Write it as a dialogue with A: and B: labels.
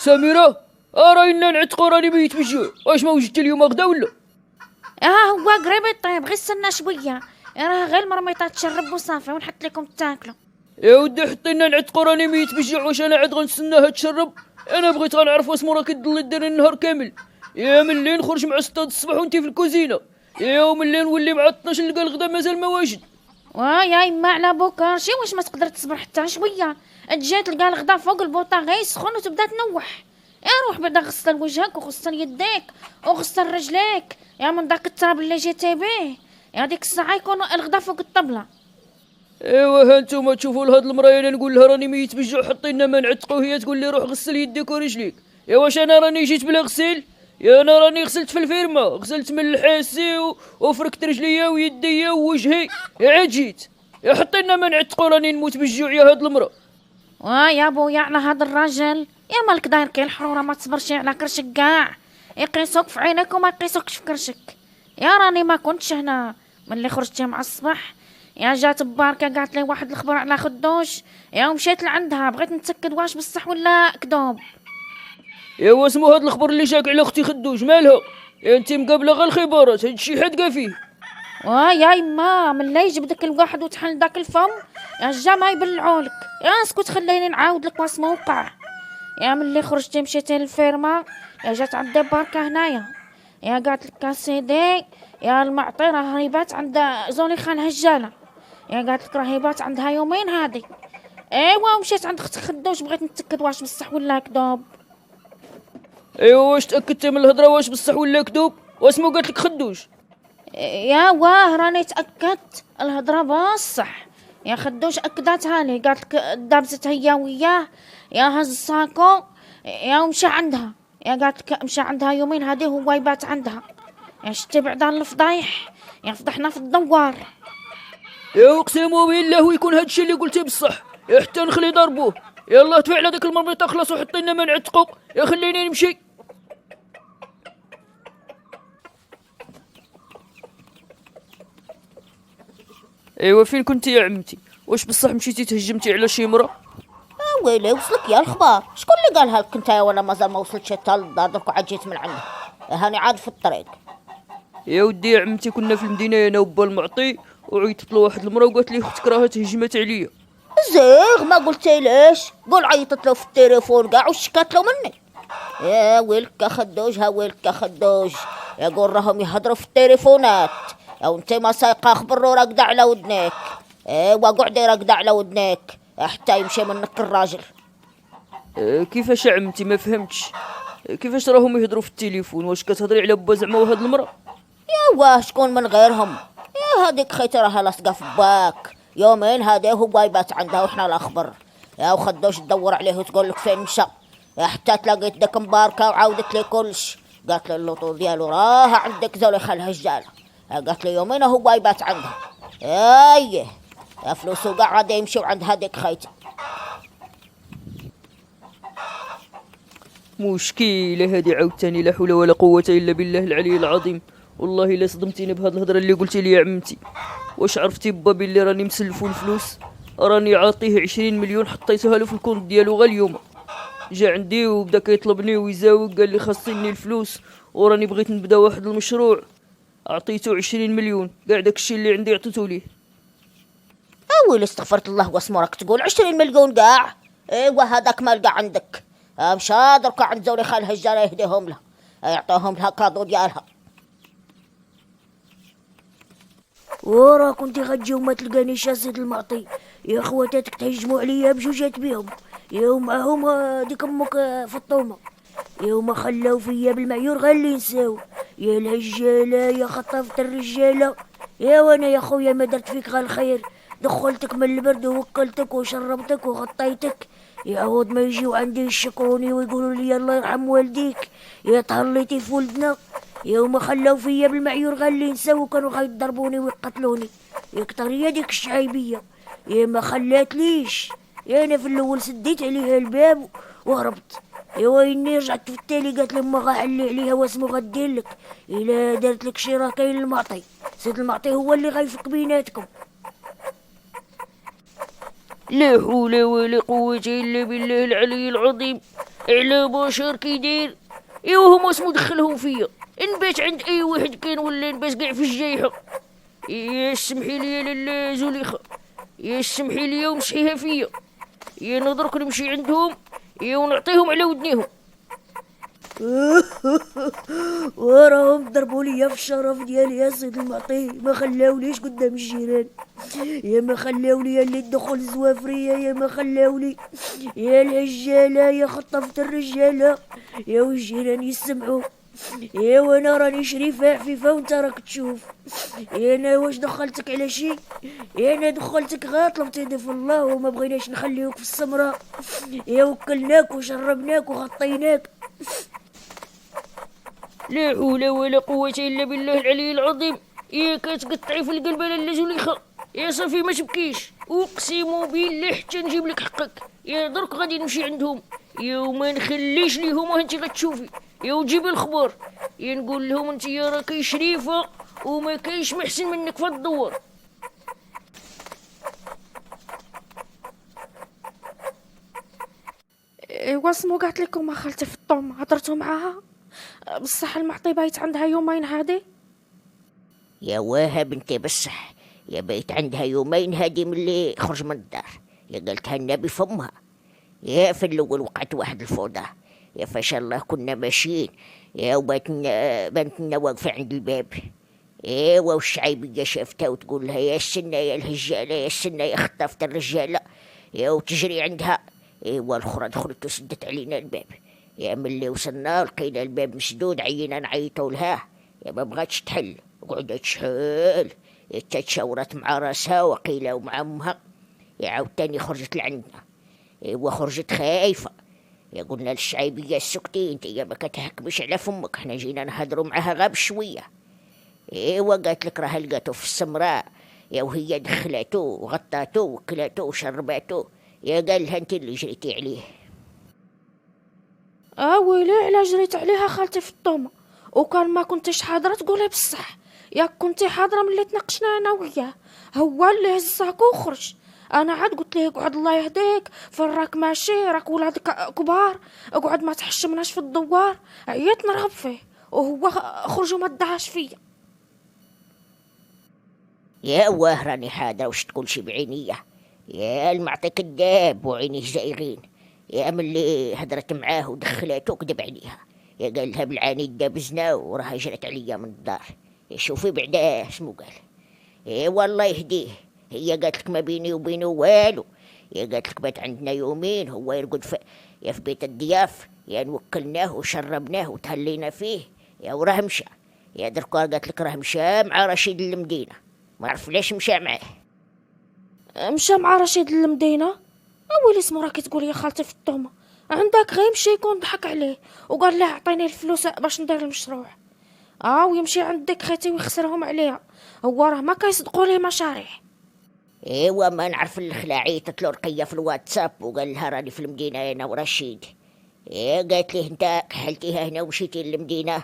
A: سميرة، راينا نعتقو راني ميت بالجوع. واش ما وجدتي اليوم غدا ولا؟
B: هو قريب يطيب، غير استنى شويه. راه غير المرميطه تشرب وصافي ونحط لكم تاكلوا.
A: يا ودي حطينا نعتقو راني ميت بالجوع. واش انا عاد غنستناها تشرب؟ انا بغيت غنعرف واسمو راه كتضلي ديري النهار كامل. يا ملي نخرج مع 6 الصباح وانتي في الكوزينه، يا وملي نولي مع 12 نلقى الغدا مازال ما واجد.
B: يا يما على بوكرشي، واش ما تقدر تصبر حتى شويه؟ تجي تلقى الغدا فوق البوطه غير يسخن وتبدا تنوح. روح بعدا غسل وجهك وغسل يديك وغسل رجليك يا من داك التراب اللي جيتي به. يا ديك الساعه يكون الغدا فوق الطبله.
A: ايوا ها نتوما تشوفوا لهاد المرايه، انا نقول لها راني ميت بالجوع حطي لنا ما نعتقو، هي تقول لي روح غسل يديك ورجليك. يا واش انا راني جيت بلا غسيل؟ يا انا راني غسلت في الفيرما، غسلت من الحاسي وفركت رجليا ويديا ووجهي. يا عاد جيت. يا حطي لنا ما نعتقو راني نموت بالجوع يا هاد المرا.
B: يا بويا على هذا الراجل، يا مالك داير كي الحروره ما تصبرش على كرشك كاع. يقيسوك في عينك وما يقيسوكش في كرشك. يا راني ما كنتش هنا ملي خرجتي مع الصباح. يا جات باركه قالت لي واحد الخبر على خدوش. يا ومشيت لعندها بغيت نتاكد واش بصح ولا كذوب.
A: يا واسمو هاد الخبر اللي جاك على اختي خدوش مالها؟ يا انتي مقابله غير الخبارات، هادشي حدقه فيه.
B: يا يما ملي يجيب داك الواحد وتحل داك الفم يا جا ما يبلعولك. يا اسكت خليني نعاود لك واش موقع. يا ملي خرجتي مشيتي للفيرما، يا جات عندي باركه هنايا. يا قالت لك سيدي يا المعطي راه هيبات عند زولي خان هجاله. يا قالت لك راهيبات عندها يومين هادي. ايوا ومشيت عند اختي خدوش بغيت نتاكد واش بصح ولا كذوب.
A: ايوا واش تاكدتي من الهضره واش بصح ولا كذوب؟ واسمو قالت لك خدوش؟
B: يا واه راني تاكدت الهضره بصح. يا خدوش اكدتها لي، قالت لك دابزت هي وياه. يا هز الساكو يا ومشى عندها. يا قالت لك مشى عندها يومين هادي هو يبات عندها. يا شتي بعدا الفضايح، يا فضحنا في الدوار.
A: يا اقسم بالله ويكون هادشي اللي قلتي بصح. يا حتى نخلي ضربوه. يلا دفع على داك المرميطه خلاص وحطي لنا ما نعتقو. يا خليني نمشي. ايوا فين كنتي يا عمتي؟ واش بصح مشيتي تهجمتي على شي مرا؟
C: ويلي وصلك يا الخبار؟ شكون اللي قالها لك انت وانا مازال ما وصلتش حتى للدار درك وعاد جيت من عندها؟ هاني عاد في الطريق.
A: يا ودي يا عمتي كنا في المدينه انا وبا المعطي، وعيطت له واحد المرا وقالت لي اختك راها تهجمت عليا.
C: زيغ ما قلتي ليش؟ قول عيطت له في التليفون كاع وشكات له مني. يا ويلك يا خدوج، ها ويلك يا خدوج. يقول راهم يهضروا في التليفونات. او انت ما سايقه خبروا راقده على ودنك. ايوا قعدي راقده على ودنك حتى يمشي منك الراجل.
A: كيفاش يا عمتي ما فهمتش؟ كيفاش راهم يهضروا في التليفون؟ واش كتهضري على با زعما وهاد المرا؟
C: يا شكون من غيرهم؟ يا هذيك خيتي راها لاصقه في باك يومين هذا هو يبات عندها وحنا لا خبر. يا وخدوش تدور عليه وتقول لك فين مشى. حتى تلاقيت داك مباركه وعاودت لي كلش. قالت لي اللوطو ديالو راه عندك زولي خال هجاله. قالت لي يومين هو يبات عندها. ايه يا فلوسو كاع غادي يمشيو عند هذيك خيتي.
A: مشكلة هادي عاوتاني، لا حول ولا قوة إلا بالله العلي العظيم. والله إلا صدمتيني بهاد الهضرة اللي قلتي لي يا عمتي. واش عرفتي با باللي راني مسلفو الفلوس؟ راني عاطيه 20 مليون حطيتها له في الكونت ديالو غير اليوم. جا عندي وبدا كيطلبني ويزاوق، قال لي خاصني الفلوس وراني بغيت نبدا واحد المشروع. عطيته 20 مليون كاع داكشي اللي عندي عطيتو ليه.
C: ويلي استغفرت الله واسمو راك تقول 20 مليون كاع؟ ايوا هذاك مال كاع عندك. مشى دركا عند زولي خال هجاله يهديهم له، يعطيهم لها كادو ديالها.
D: ورا كنتي غتجيو ما تلقانيش يا سيد المعطي. يا خواتاتك تهجموا عليا بجوجات بيهم. يا معهم ديك امك فطومه. يا ما خلاو فيا بالمعيور غير اللي نساو. يا الهجاله يا خطافه الرجاله. يا وانا يا خويا ما درت فيك غير الخير. دخلتك من البرد ووكلتك وشربتك وغطيتك. يعوض ما يجيو عندي يشكروني ويقولوا لي الله يرحم والديك يا تهليتي في ولدنا. يوم خلاو فيا بالمعيور غير اللي نساو كانوا غيضربوني ويقتلوني. يكتر هي ديك الشعيبيه. يا ما خلات ليش. يا انا في الاول سديت عليها الباب وهربت. يا ويني رجعت في التالي قالت لي ما غاحلي عليها واسمو غدير لك الا دارت لك شي راه كاين المعطي. سيد المعطي هو اللي غيفك بيناتكم.
A: لا حول ولا قوة إلا بالله العلي العظيم. على بشر كيدير. ايوا هما اسمو دخلهم فيا، نبات عند اي واحد كان ولا نبات كاع في الجايحة. يا سمحي لي لالا زليخة، يا سمحي لي ومسحيها فيا، يا نضرك نمشي عندهم يا ونعطيهم على ودنيهم.
D: وراهم ضربوا لي في الشرف ديالي يا سيد المعطي، ما خلاوليش قدام الجيران، يا ما خلاولي اللي تدخل زوافرية، يا ما خلاولي يا الهجالة، يا خطفت الرجالة، يا والجيران يسمعوا، يا وانا راني شريفة عفيفة وانت راك تشوف، يا انا واش دخلتك على شي، يا انا دخلتك غير طلبت يدي في الله وما بغيناش نخليوك في السمرة، يا وكلناك وشربناك وغطيناك.
A: لا حول ولا قوة إلا بالله العلي العظيم. يا كتقطعي في القلب لالا زليخة، يا صافي ما تبكيش، اقسم بالله حتى نجيب لك حقك. يا درك غادي نمشي عندهم، يا وما نخليش ليهم وانت غتشوفي، يا وتجيبي الخبر، يا نقول لهم انت يا راكي شريفة وما كاينش محسن منك في الدور.
B: ايوا سمو قالت لكم خالتي في الطوم، هضرتو معاها بصح المعطي بايت عندها يومين هادي.
C: يا واه بنتي بصح، يا بيت عندها يومين هادي ملي خرج من الدار، يا قالتها لنا بفمها. يا في الاول وقعت واحد الفوضى، يا فاشا الله كنا ماشيين، يا بنتنا واقفة عند الباب، ايوا والشعيبية شافتها وتقول لها يا السنة يا الهجالة، يا السنة يا خطافة الرجالة، يا وتجري عندها. ايوا الاخرى دخلت وسدت علينا الباب، يا ملي وصلنا لقينا الباب مسدود، عينا نعيطوا لها، يا ما بغاتش تحل، قعدت شحال يا تشاورت مع راسها وقيله ومع امها، يا عاوتاني خرجت لعندنا. ايوا خرجت خايفة، يا قلنا للشعيبية سكتي انت، يا ما كتهكمش على فمك، حنا جينا نهضروا معاها غاب شوية. ايوا قالت لك راه لقاتو في السمراء، يا وهي دخلاتو وغطاتو وكلاتو وشرباتو، يا قال لها انت اللي جريتي عليه.
B: ويلي على جريت عليها خالتي في الطومة، وكان ما كنتش حاضرة تقولي بصح، ياك كنتي حاضرة ملي تناقشنا انا وياه، هو اللي هز الساكو وخرج. انا عاد قلت ليه اقعد الله يهديك، فين راك ماشي، راك ولادك كبار، اقعد ما تحشمناش في الدوار، عييت نرغب فيه وهو خرج وما دعاش فيا.
C: يا واه راني حاضرة وش تقول شي بعينية، يا المعطي كداب وعينيه زائغين، يا ملي هدرت معاه ودخلاتو كذب عليها، يا قال لها بالعاني دابزنا وراها جرت عليا من الدار، يا شوفي بعدا شنو قال. اي والله يهديه، هي قالت لك ما بيني وبينه والو، يا قالت لك بات عندنا يومين هو يرقد يا في بيت الضياف، يا نوكلناه وشربناه وتهلينا فيه، يا وراه مشى، يا دركا قالت لك راه مشى مع رشيد المدينة، ما عرف ليش مشى معاه.
B: مشى مع رشيد المدينة؟ ويلي اسمو راكي تقولي يا خالتي في الطومة، عندك غير مشي يكون ضحك عليه وقال له اعطيني الفلوس باش ندير المشروع، ويمشي عندك خيتي ويخسرهم عليها، هو راه ما كيصدقوا ليه مشاريع.
C: ايوا ما نعرف الخلاعي تطلو رقيه في الواتساب وقال لها راني في المدينه انا ورشيد. قالت ليه انت كحلتيها هنا ومشيتي للمدينه،